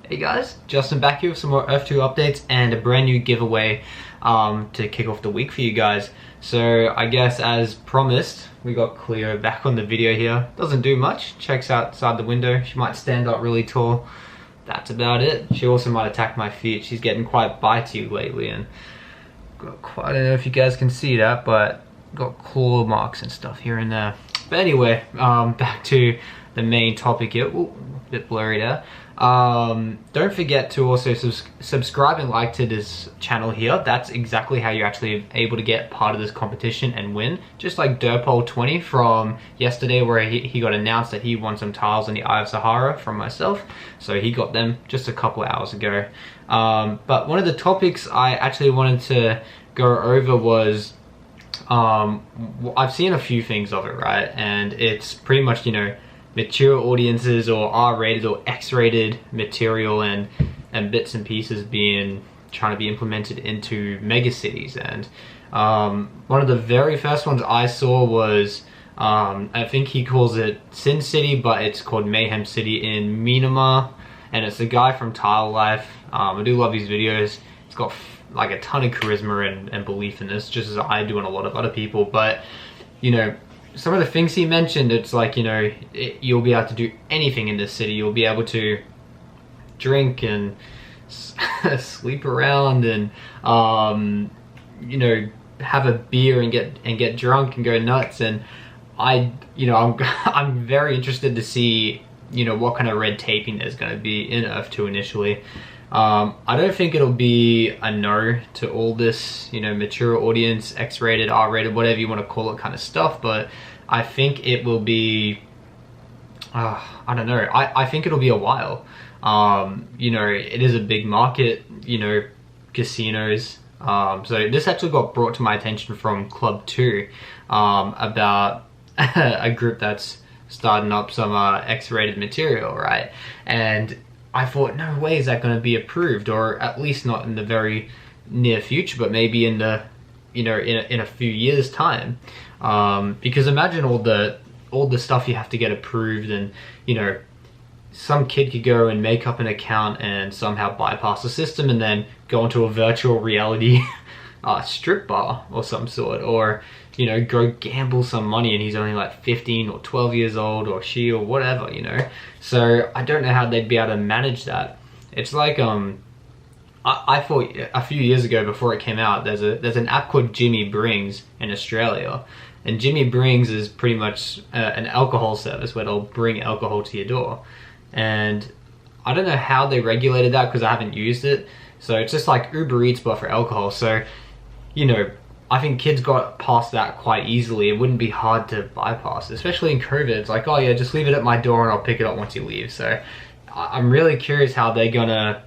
Hey guys, Justin back here with some more Earth 2 updates and a brand new giveaway to kick off the week for you guys. So I guess as promised, we got Cleo back on the video here. Doesn't do much, checks outside the window. She might stand up really tall. That's about it. She also might attack my feet. She's getting quite bitey lately and got quite, I don't know if you guys can see that, but got claw marks and stuff here and there. But anyway, back to the main topic here. Ooh, a bit blurry there. Don't forget to also subscribe and like to this channel here. That's exactly how you're actually able to get part of this competition and win. Just like Derpol20 from yesterday, where he got announced that he won some tiles in the Eye of Sahara from myself. So he got them just a couple hours ago. But one of the topics I actually wanted to go over was I've seen a few things of it, right? And it's pretty much, you know, mature audiences or R-rated or X-rated material and bits and pieces trying to be implemented into megacities. And one of the very first ones I saw was I think he calls it Sin City, but it's called Mayhem City in Myanmar, and it's the guy from Tile Life. I do love his videos. He's got like a ton of charisma and belief in this, just as I do and a lot of other people. But you know, some of the things he mentioned, it's like, you know, you'll be able to do anything in this city. You'll be able to drink and sleep around and you know, have a beer and get drunk and go nuts. And I'm very interested to see, you know, what kind of red taping there's going to be in Earth 2 initially. I don't think it'll be a no to all this, you know, mature audience, X-rated, R-rated, whatever you want to call it kind of stuff, but I think it will be, I don't know, I think it'll be a while. You know, it is a big market, you know, casinos. So this actually got brought to my attention from Club 2 about a group that's starting up some X-rated material, right? And I thought, no way is that going to be approved, or at least not in the very near future, but maybe in the, you know, in a few years time. Because imagine all the stuff you have to get approved, and you know, some kid could go and make up an account and somehow bypass the system and then go into a virtual reality strip bar or some sort, or you know, go gamble some money and he's only like 15 or 12 years old, or she, or whatever, you know. So I don't know how they'd be able to manage that. It's like I thought a few years ago, before it came out, there's an app called Jimmy Brings in Australia, and Jimmy Brings is pretty much an alcohol service where they'll bring alcohol to your door. And I don't know how they regulated that because I haven't used it. So it's just like Uber Eats but for alcohol. So, you know, I think kids got past that quite easily. It wouldn't be hard to bypass, especially in COVID. It's like, oh yeah, just leave it at my door and I'll pick it up once you leave. So I'm really curious how they're gonna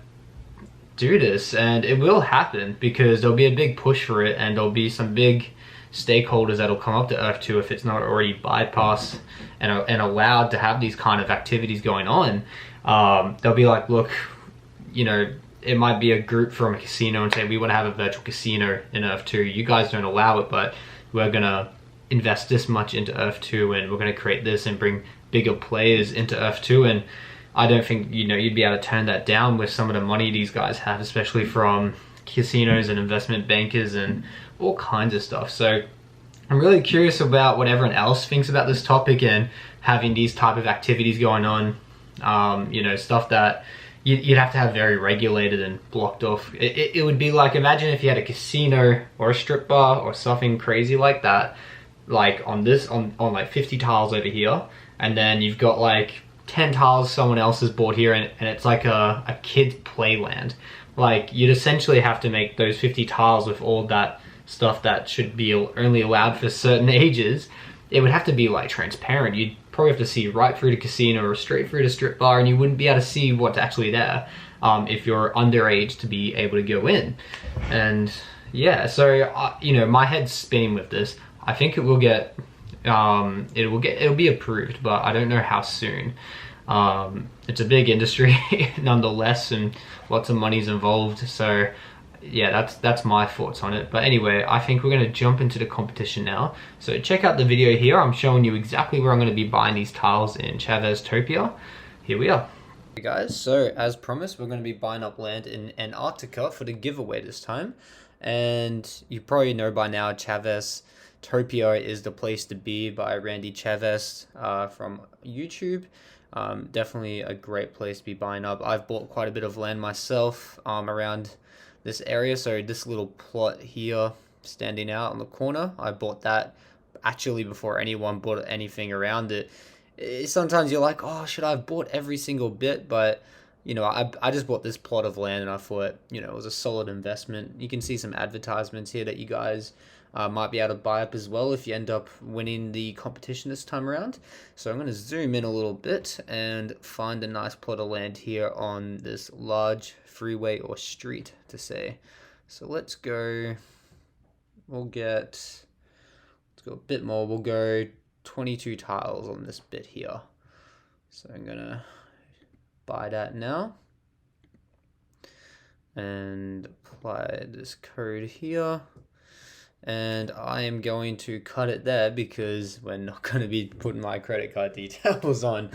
do this, and it will happen because there'll be a big push for it, and there'll be some big stakeholders that'll come up to Earth 2 if it's not already bypassed and allowed to have these kind of activities going on. They'll be like, look, you know, it might be a group from a casino and say, we want to have a virtual casino in Earth 2. You guys don't allow it, but we're gonna invest this much into Earth 2, and we're gonna create this and bring bigger players into Earth 2. And I don't think, you know, you'd be able to turn that down with some of the money these guys have, especially from casinos and investment bankers and all kinds of stuff. So I'm really curious about what everyone else thinks about this topic and having these type of activities going on. You know, stuff that you'd have to have very regulated and blocked off. It would be like, imagine if you had a casino or a strip bar or something crazy like that, like on like 50 tiles over here, and then you've got like 10 tiles someone else has bought here, and it's like a kid's playland. Like, you'd essentially have to make those 50 tiles with all that stuff that should be only allowed for certain ages. It would have to be like transparent. You'd probably have to see right through the casino or straight through the strip bar, and you wouldn't be able to see what's actually there if you're underage to be able to go in. And yeah, so you know, my head's spinning with this. I think it will get it'll be approved, but I don't know how soon. It's a big industry nonetheless, and lots of money's involved. So yeah, that's my thoughts on it. But anyway, I think we're going to jump into the competition now. So check out the video here. I'm showing you exactly where I'm going to be buying these tiles in Chavez Topia. Here we are. Hey guys, so as promised, we're going to be buying up land in Antarctica for the giveaway this time. And you probably know by now, Chavez Topia is the place to be by Randy Chavez from YouTube. Definitely a great place to be buying up. I've bought quite a bit of land myself around this area. So this little plot here standing out on the corner, I bought that actually before anyone bought anything around it. Sometimes you're like, oh, should I have bought every single bit? But you know, I just bought this plot of land and I thought, you know, it was a solid investment. You can see some advertisements here that you guys might be able to buy up as well if you end up winning the competition this time around. So I'm going to zoom in a little bit and find a nice plot of land here on this large freeway or street to say. So let's go, let's go a bit more. We'll go 22 tiles on this bit here. So I'm gonna buy that now and apply this code here, and I am going to cut it there because we're not going to be putting my credit card details on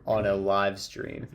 a live stream.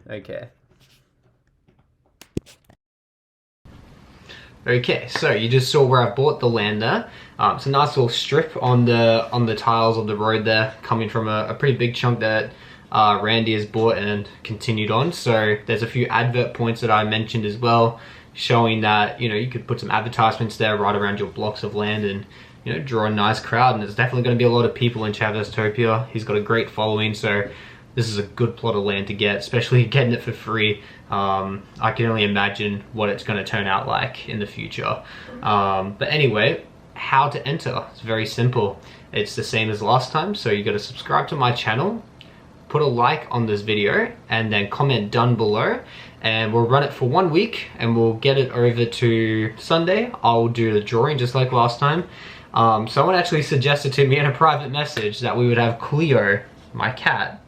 Okay, so you just saw where I bought the land there. It's a nice little strip on the tiles of the road there, coming from a pretty big chunk that Randy has bought and continued on. So there's a few advert points that I mentioned as well, showing that, you know, you could put some advertisements there right around your blocks of land and, you know, draw a nice crowd. And there's definitely going to be a lot of people in Chavez Topia. He's got a great following, so this is a good plot of land to get, especially getting it for free. I can only imagine what it's going to turn out like in the future. But anyway, how to enter? It's very simple. It's the same as last time. So you got to subscribe to my channel, put a like on this video, and then comment down below. And we'll run it for 1 week and we'll get it over to Sunday. I'll do the drawing just like last time. Someone actually suggested to me in a private message that we would have Cleo, my cat.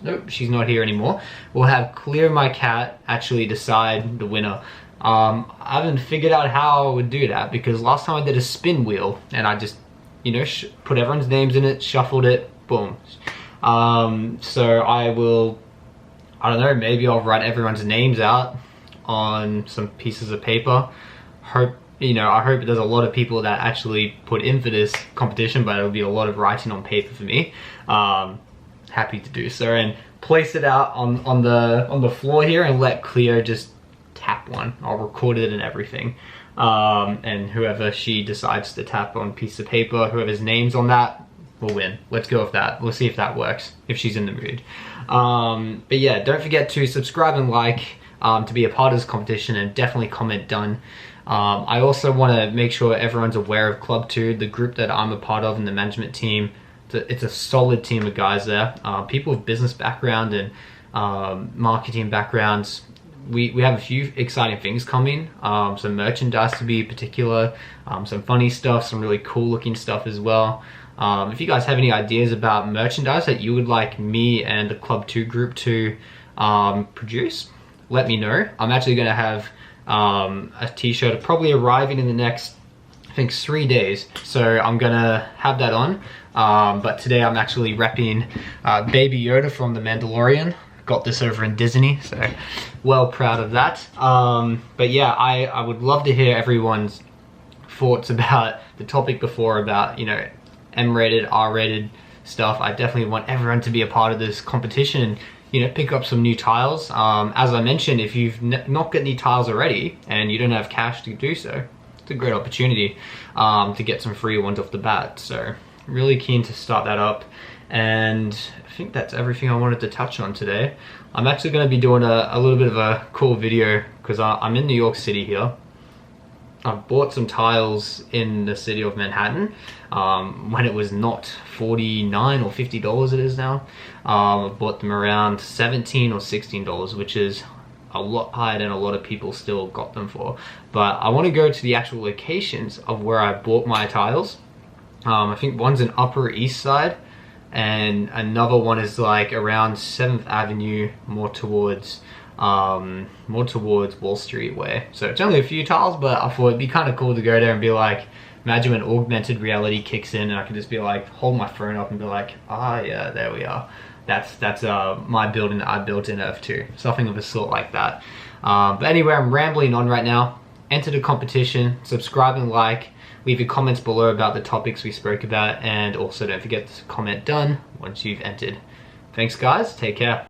Nope, she's not here anymore. We'll have Cleo, my cat, actually decide the winner. I haven't figured out how I would do that because last time I did a spin wheel and I just, you know, put everyone's names in it, shuffled it, boom. So I don't know, maybe I'll write everyone's names out on some pieces of paper. I hope there's a lot of people that actually put in for this competition, but it'll be a lot of writing on paper for me. Happy to do so, and place it out on the floor here and let Cleo just tap one. I'll record it and everything. And whoever she decides to tap on piece of paper, whoever's name's on that, will win. Let's go with that. We'll see if that works, if she's in the mood. But yeah, don't forget to subscribe and like to be a part of this competition, and definitely comment done. I also want to make sure everyone's aware of Club 2, the group that I'm a part of, and the management team. It's a solid team of guys there. People with business background and marketing backgrounds. We have a few exciting things coming. Some merchandise to be particular, some funny stuff, some really cool looking stuff as well. If you guys have any ideas about merchandise that you would like me and the Club 2 group to produce, let me know. I'm actually going to have a t-shirt probably arriving in the next, I think, 3 days. So I'm going to have that on. But today I'm actually repping Baby Yoda from The Mandalorian. Got this over in Disney, so well proud of that. But yeah, I would love to hear everyone's thoughts about the topic before, about, you know, M-rated, R-rated stuff. I definitely want everyone to be a part of this competition and, you know, pick up some new tiles. As I mentioned, if you've not got any tiles already and you don't have cash to do so, it's a great opportunity to get some free ones off the bat. So really keen to start that up. And I think that's everything I wanted to touch on today. I'm actually going to be doing a little bit of a cool video because I'm in New York City here. I've bought some tiles in the city of Manhattan when it was not $49 or $50 it is now. I bought them around $17 or $16, which is a lot higher than a lot of people still got them for. But I want to go to the actual locations of where I bought my tiles. I think one's in Upper East Side, and another one is like around 7th Avenue, more towards Wall Street way. So it's only a few tiles, but I thought it'd be kind of cool to go there and be like, imagine when augmented reality kicks in and I can just be like, hold my phone up and be like, ah, yeah, there we are. that's my building that I built in Earth 2, something of a sort like that. But anyway, I'm rambling on right now. Enter the competition, subscribe and like, leave your comments below about the topics we spoke about, and also don't forget to comment done once you've entered. Thanks guys, take care.